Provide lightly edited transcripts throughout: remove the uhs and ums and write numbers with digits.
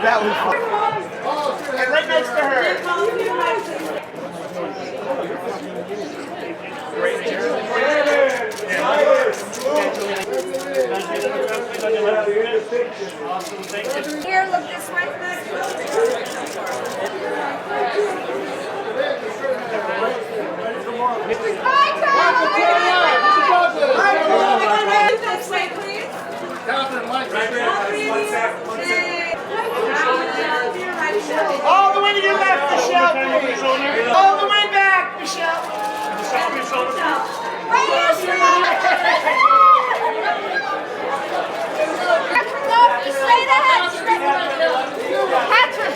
That was fun. And right next to her. Here, look this way. This way, please. All the way to your left, Michelle, please. All the way back, Michelle. Right here, straight ahead. Patrick.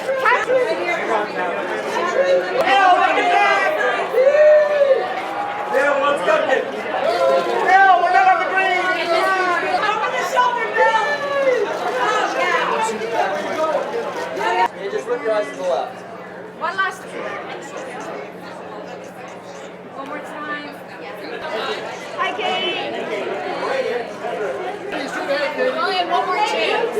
Bill, look at that. Bill, what's cooking? Bill, we're not on the green. Over the shoulder, Bill. And just look your eyes to the left. One last time. One more time. Hi, Katie. Only had one more chance.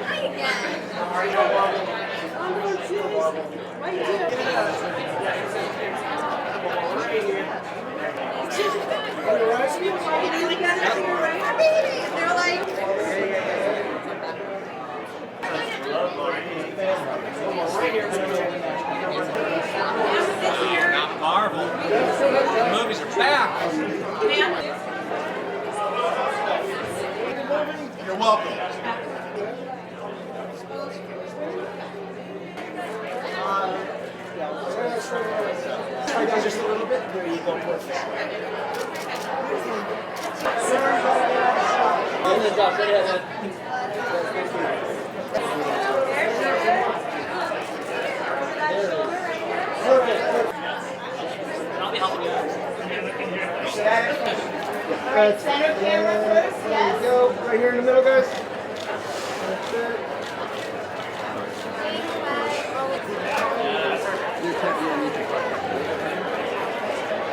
Hi again. They're like. Not Marvel. The movies are back. You're welcome. Just a little bit. There you go. Perfect. I'll be helping you out. Center camera first, yes. There you go. Right here in the middle, guys. That's it.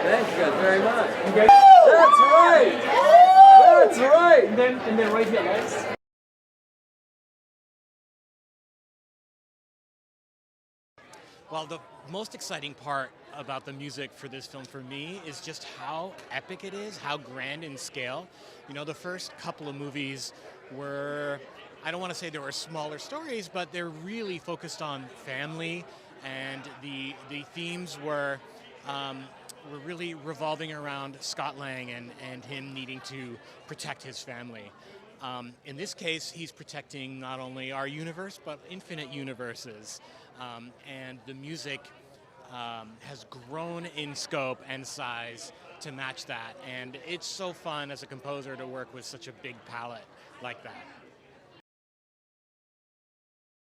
Thank you guys very much. Okay. That's right. That's right. And then right here, guys. Well, the most exciting part about the music for this film for me is just how epic it is, how grand in scale. You know, the first couple of movies were, I don't want to say they were smaller stories, but they're really focused on family, and the themes were really revolving around Scott Lang and him needing to protect his family. In this case, he's protecting not only our universe, but infinite universes. And the music has grown in scope and size to match that. And it's so fun as a composer to work with such a big palette like that.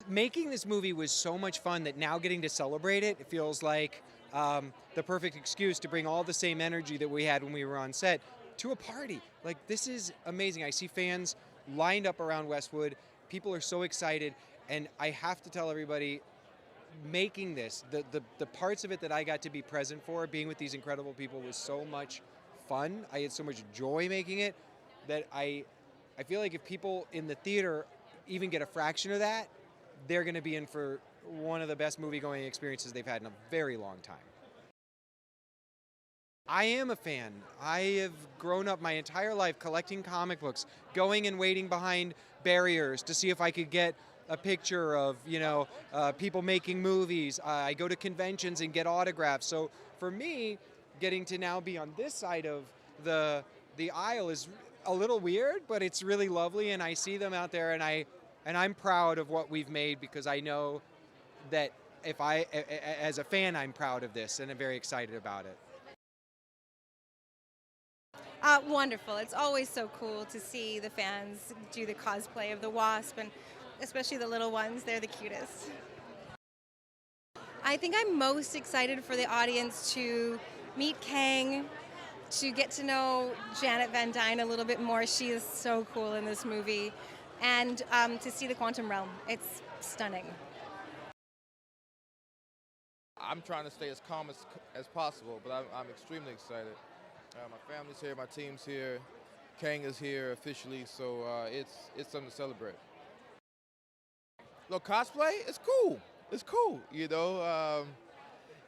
Making this movie was so much fun that now getting to celebrate it, it feels like the perfect excuse to bring all the same energy that we had when we were on set to a party. Like, this is amazing. I see fans lined up around Westwood. People are so excited. And I have to tell everybody, making this, the parts of it that I got to be present for, being with these incredible people, was so much fun. I had so much joy making it that I feel like if people in the theater even get a fraction of that, they're going to be in for one of the best movie-going experiences they've had in a very long time. I am a fan. I have grown up my entire life collecting comic books, going and waiting behind barriers to see if I could get a picture of, people making movies. I go to conventions and get autographs. So for me, getting to now be on this side of the aisle is a little weird, but it's really lovely, and I see them out there, and I'm proud of what we've made, because I know that as a fan, I'm proud of this, and I'm very excited about it. Wonderful. It's always so cool to see the fans do the cosplay of the Wasp, and especially the little ones. They're the cutest. I think I'm most excited for the audience to meet Kang, to get to know Janet Van Dyne a little bit more. She is so cool in this movie. And to see the quantum realm. It's stunning. I'm trying to stay as calm as possible, but I'm extremely excited. My family's here, my team's here, Kang is here officially, so it's something to celebrate. Look, cosplay, it's cool. It's cool, you know.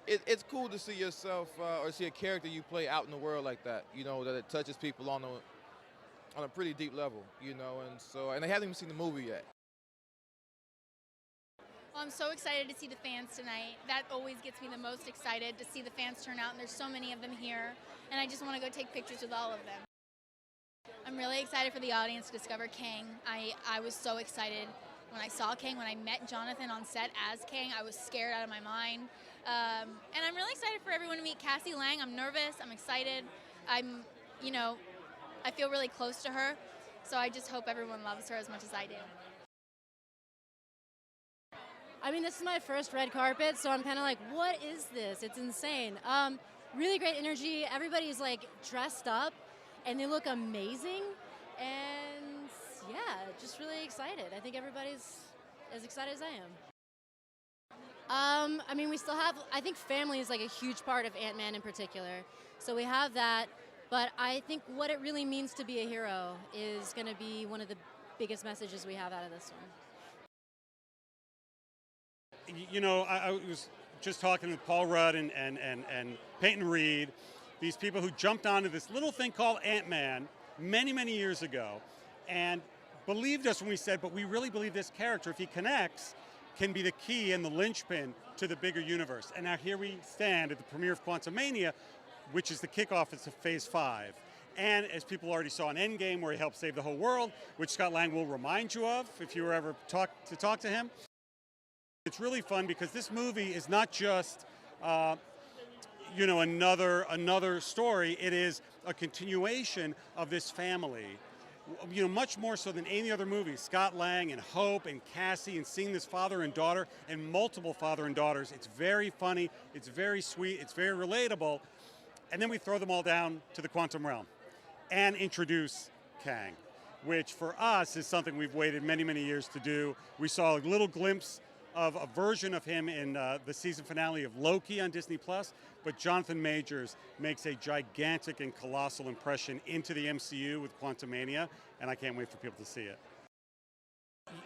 It's cool to see yourself or see a character you play out in the world like that. You know, that it touches people on a pretty deep level. You know, and they haven't even seen the movie yet. Well, I'm so excited to see the fans tonight. That always gets me the most excited, to see the fans turn out, and there's so many of them here, and I just want to go take pictures with all of them. I'm really excited for the audience to discover Kang. I was so excited when I saw Kang, when I met Jonathan on set as Kang. I was scared out of my mind. And I'm really excited for everyone to meet Cassie Lang. I'm nervous, I'm excited. I feel really close to her, so I just hope everyone loves her as much as I do. I mean, this is my first red carpet, so I'm kind of like, what is this? It's insane. Really great energy. Everybody's like dressed up, and they look amazing. And yeah, just really excited. I think everybody's as excited as I am. I mean, we still have, I think family is like a huge part of Ant-Man in particular. So we have that, but I think what it really means to be a hero is going to be one of the biggest messages we have out of this one. You know, I was just talking with Paul Rudd and Peyton Reed, these people who jumped onto this little thing called Ant-Man many, many years ago, and believed us when we said, but we really believe this character, if he connects, can be the key and the linchpin to the bigger universe. And now here we stand at the premiere of Quantumania, which is the kickoff to Phase 5. And as people already saw in Endgame, where he helped save the whole world, which Scott Lang will remind you of if you were ever talk to him. It's really fun because this movie is not just, another story. It is a continuation of this family. You know, much more so than any other movie. Scott Lang and Hope and Cassie, and seeing this father and daughter and multiple father and daughters. It's very funny. It's very sweet. It's very relatable. And then we throw them all down to the quantum realm and introduce Kang, which for us is something we've waited many, many years to do. We saw a little glimpse of a version of him in the season finale of Loki on Disney+, but Jonathan Majors makes a gigantic and colossal impression into the MCU with Quantumania, and I can't wait for people to see it.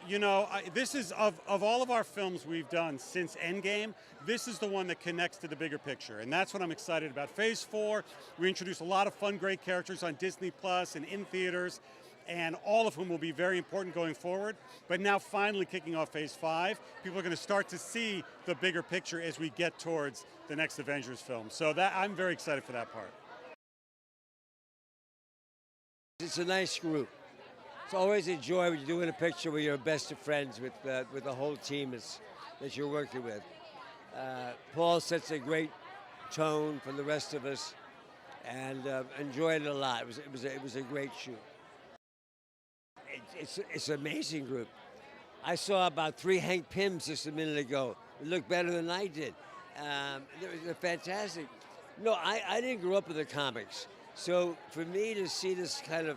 You know, this is, of all of our films we've done since Endgame, this is the one that connects to the bigger picture, and that's what I'm excited about. Phase 4, we introduce a lot of fun, great characters on Disney+ and in theaters, and all of whom will be very important going forward. But now finally kicking off Phase 5, people are going to start to see the bigger picture as we get towards the next Avengers film. So that I'm very excited for that part. It's a nice group. It's always a joy when you're doing a picture where you're best of friends with the whole team that you're working with. Paul sets a great tone for the rest of us, and enjoyed it a lot. It was a great shoot. It's an amazing group. I saw about 3 Hank Pyms just a minute ago. They looked better than I did. They're fantastic. No, I didn't grow up with the comics. So for me to see this kind of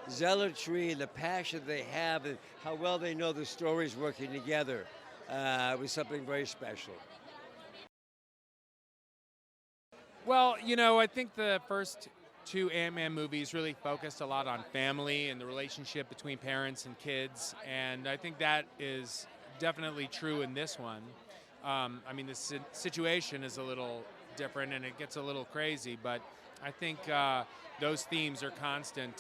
zealotry and the passion they have and how well they know the stories working together was something very special. Well, you know, I think the first 2 Ant-Man movies really focused a lot on family and the relationship between parents and kids, and I think that is definitely true in this one. I mean, the situation is a little different and it gets a little crazy, but I think those themes are constant.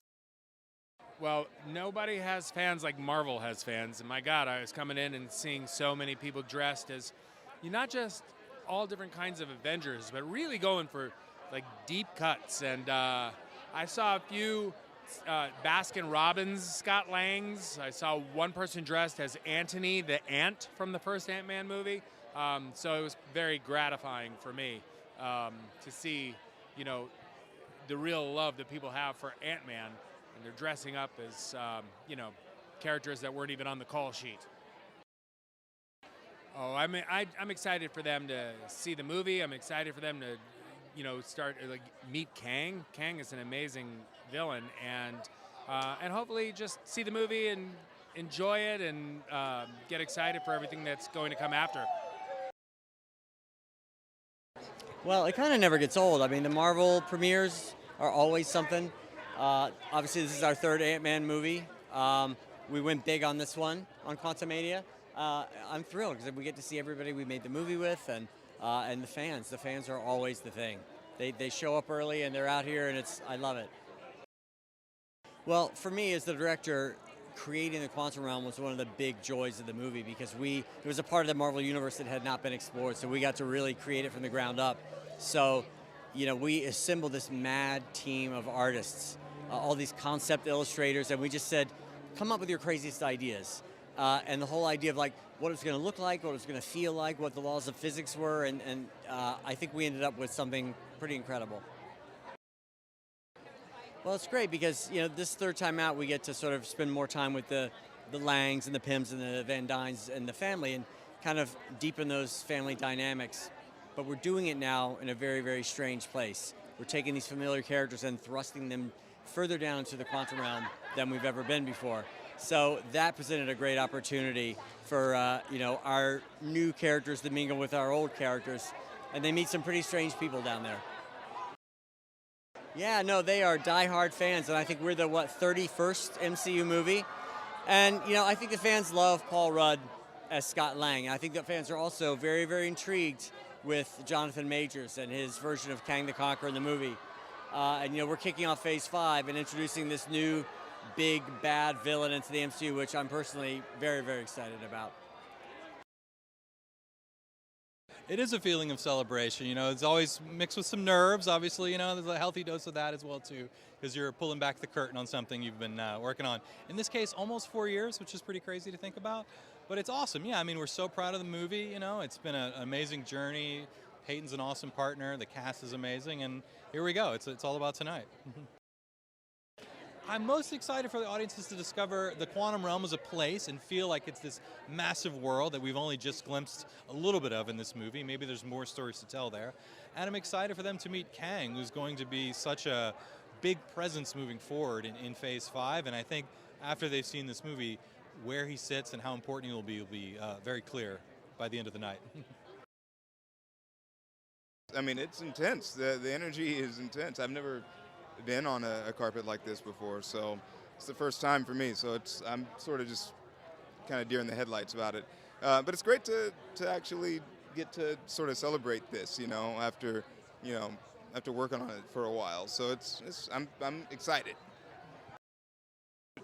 Well, nobody has fans like Marvel has fans, and my God, I was coming in and seeing so many people dressed as, not just all different kinds of Avengers, but really going for like deep cuts. And I saw a few Baskin-Robbins Scott Langs. I saw one person dressed as Anthony the Ant from the first Ant-Man movie. So it was very gratifying for me to see, the real love that people have for Ant-Man, and they're dressing up as, characters that weren't even on the call sheet. Oh, I'm excited for them to see the movie. I'm excited for them to, meet Kang. Kang is an amazing villain, and hopefully just see the movie and enjoy it and get excited for everything that's going to come after. Well, it kind of never gets old. I mean, the Marvel premieres are always something. Obviously, this is our third Ant-Man movie. We went big on this one, on Quantumania. I'm thrilled because we get to see everybody we made the movie with, and the fans. The fans are always the thing. They show up early and they're out here, and I love it. Well, for me as the director, creating the quantum realm was one of the big joys of the movie because it was a part of the Marvel universe that had not been explored, so we got to really create it from the ground up. So, we assembled this mad team of artists, all these concept illustrators, and we just said, come up with your craziest ideas. And the whole idea of like what it's going to look like, what it's going to feel like, what the laws of physics were, and I think we ended up with something pretty incredible. Well, it's great because this third time out we get to sort of spend more time with the Langs and the Pyms and the Van Dynes and the family and kind of deepen those family dynamics. But we're doing it now in a very, very strange place. We're taking these familiar characters and thrusting them further down into the quantum realm than we've ever been before. So that presented a great opportunity for our new characters to mingle with our old characters, and they meet some pretty strange people down there. Yeah, no, they are diehard fans, and I think we're the 31st MCU movie. And I think the fans love Paul Rudd as Scott Lang. And I think the fans are also very, very intrigued with Jonathan Majors and his version of Kang the Conqueror in the movie. And we're kicking off Phase 5 and introducing this new big bad villain into the MCU, which I'm personally very, very excited about. It is a feeling of celebration. It's always mixed with some nerves. Obviously, there's a healthy dose of that as well too, because you're pulling back the curtain on something you've been working on. In this case, almost 4 years, which is pretty crazy to think about. But it's awesome. Yeah, I mean, we're so proud of the movie. It's been an amazing journey. Peyton's an awesome partner. The cast is amazing, and here we go. It's all about tonight. I'm most excited for the audiences to discover the quantum realm as a place and feel like it's this massive world that we've only just glimpsed a little bit of in this movie. Maybe there's more stories to tell there. And I'm excited for them to meet Kang, who's going to be such a big presence moving forward in Phase 5. And I think after they've seen this movie, where he sits and how important he will be very clear by the end of the night. I mean, it's intense. The energy is intense. I've never been on a carpet like this before, so it's the first time for me. So I'm sort of just kind of deer in the headlights about it. But it's great to actually get to sort of celebrate this, after working on it for a while. So I'm excited.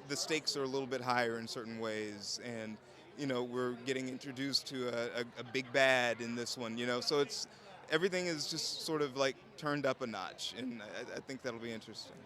The stakes are a little bit higher in certain ways, and we're getting introduced to a big bad in this one. So everything is just sort of like turned up a notch, and I think that'll be interesting.